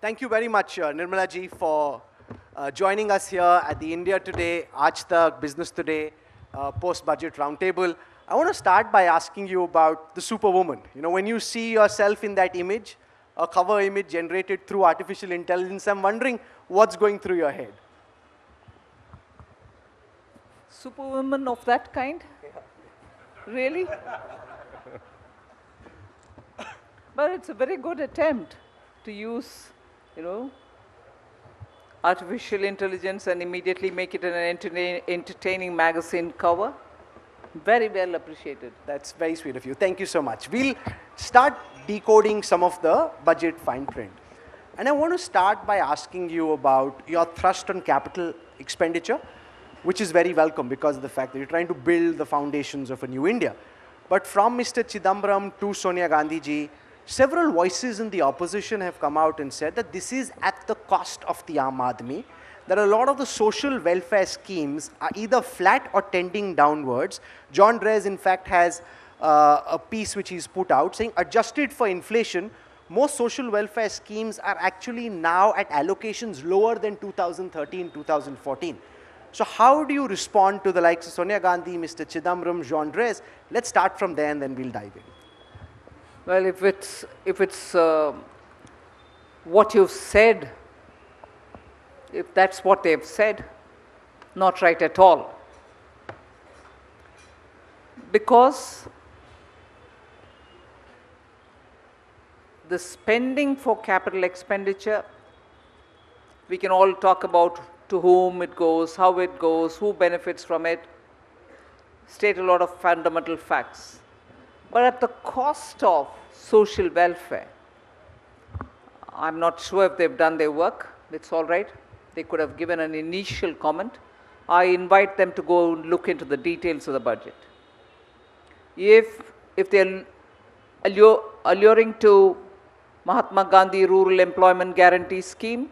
Thank you very much, Nirmala ji, for joining us here at the India Today, Aaj Tak, Business Today, post-budget roundtable. I want to start by asking you about the superwoman. You know, when you see yourself in that image, a cover image generated through artificial intelligence, I'm wondering what's going through your head. Superwoman of that kind? Yeah. Really? But it's a very good attempt to use, artificial intelligence and immediately make it an entertaining magazine cover. Very well appreciated. That's very sweet of you. Thank you so much. We'll start decoding some of the budget fine print. And I want to start by asking you about your thrust on capital expenditure, which is very welcome because of the fact that you're trying to build the foundations of a new India. But from Mr. Chidambaram to Sonia Gandhi ji, several voices in the opposition have come out and said that this is at the cost of the Aam Aadmi, that a lot of the social welfare schemes are either flat or tending downwards. John Drez, in fact, has a piece which he's put out saying, adjusted for inflation, most social welfare schemes are actually now at allocations lower than 2013-2014. So how do you respond to the likes of Sonia Gandhi, Mr. Chidambaram, John Drez? Let's start from there and then we'll dive in. Well, if it's what you've said, if that's what they've said, not right at all. Because the spending for capital expenditure, we can all talk about to whom it goes, how it goes, who benefits from it, state a lot of fundamental facts. But at the cost of social welfare, I'm not sure if they've done their work. It's all right. They could have given an initial comment. I invite them to go and look into the details of the budget. If they're alluring to Mahatma Gandhi Rural Employment Guarantee Scheme,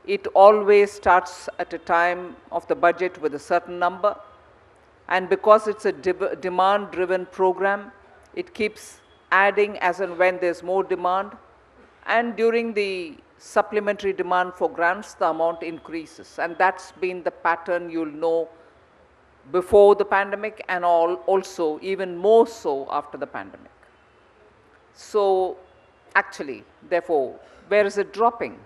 it always starts at a time of the budget with a certain number. And because it's a demand-driven program, it keeps adding as and when there's more demand. And during the supplementary demand for grants, the amount increases. And that's been the pattern you'll know before the pandemic and also even more so after the pandemic. So actually, therefore, where is it dropping?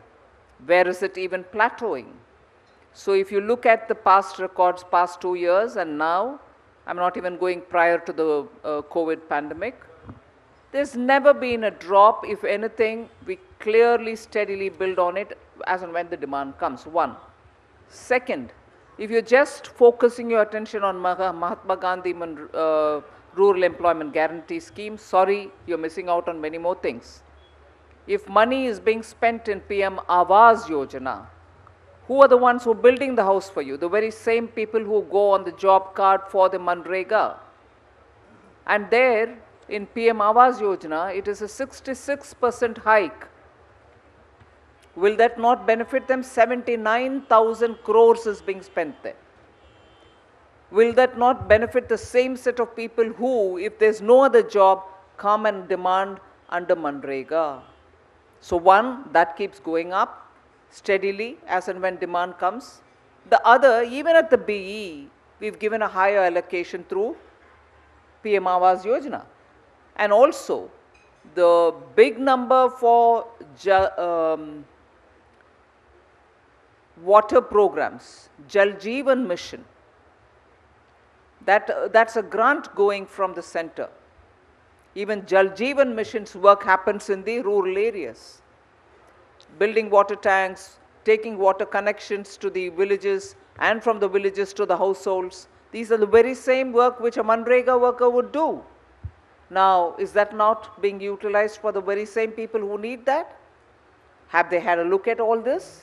Where is it even plateauing? So if you look at the past records, past 2 years, and now, I'm not even going prior to the COVID pandemic, there's never been a drop. If anything, we clearly, steadily build on it as and when the demand comes, one. Second, if you're just focusing your attention on Mahatma Gandhi Rural Employment Guarantee Scheme, sorry, you're missing out on many more things. If money is being spent in PM Awas Yojana, who are the ones who are building the house for you? The very same people who go on the job card for the Manrega. And there, in PM Awas Yojana, it is a 66% hike. Will that not benefit them? 79,000 crores is being spent there. Will that not benefit the same set of people who, if there's no other job, come and demand under Manrega? So one, that keeps going up steadily as and when demand comes. The other, even at the BE, we've given a higher allocation through PM Awas Yojana. And also, the big number for water programs, Jal Jeevan Mission, that's a grant going from the center. Even Jal Jeevan Mission's work happens in the rural areas. Building water tanks, taking water connections to the villages and from the villages to the households. These are the very same work which a Manrega worker would do. Now, is that not being utilized for the very same people who need that? Have they had a look at all this?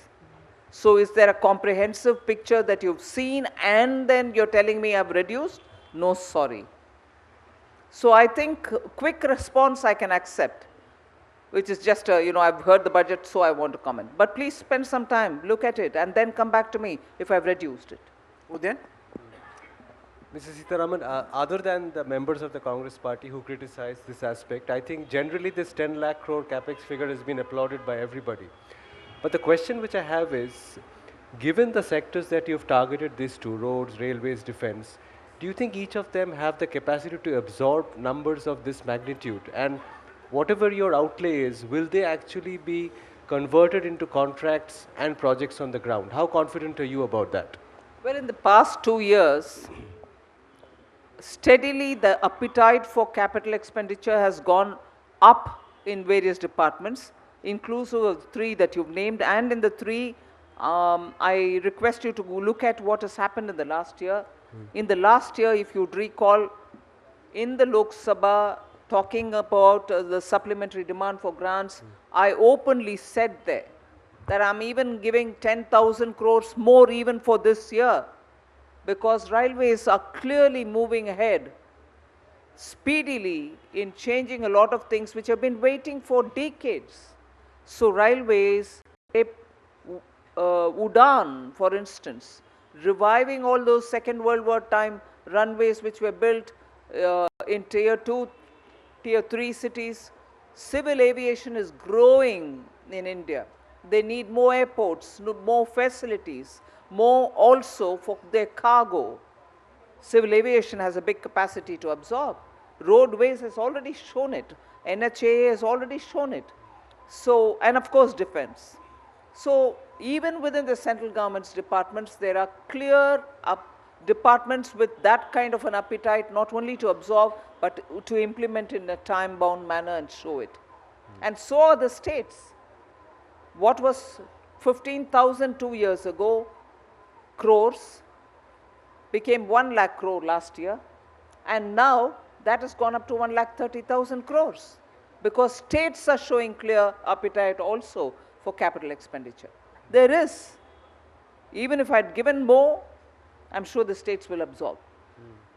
So is there a comprehensive picture that you've seen and then you're telling me I've reduced? No, sorry. So I think quick response I can accept, which is just I've heard the budget, so I want to comment. But please spend some time, look at it, and then come back to me if I've reduced it. Udayan? Mr. Sitharaman, other than the members of the Congress party who criticize this aspect, I think generally this 10 lakh crore capex figure has been applauded by everybody. But the question which I have is, given the sectors that you've targeted these to, roads, railways, defense, do you think each of them have the capacity to absorb numbers of this magnitude? And whatever your outlay is, will they actually be converted into contracts and projects on the ground? How confident are you about that? Well, in the past 2 years, steadily the appetite for capital expenditure has gone up in various departments, inclusive of the three that you've named. And in the three, I request you to look at what has happened in the last year. In the last year, if you'd recall, in the Lok Sabha, talking about the supplementary demand for grants, I openly said there that I'm even giving 10,000 crores more even for this year, because railways are clearly moving ahead speedily in changing a lot of things which have been waiting for decades. So railways, Udan, for instance, reviving all those Second World War time runways which were built in tier 2, tier 3 cities. Civil aviation is growing in India. They need more airports, more facilities, more also for their cargo. Civil aviation has a big capacity to absorb. Roadways has already shown it. NHAA has already shown it. So, and of course defense. So, even within the central government's departments, there are clear departments with that kind of an appetite, not only to absorb, but to implement in a time-bound manner and show it. And so are the states. What was 15,000 2 years ago, crores, became 1 lakh crore last year, and now that has gone up to 1,30,000 crores, because states are showing clear appetite also for capital expenditure. There is. Even if I'd given more, I'm sure the states will absorb.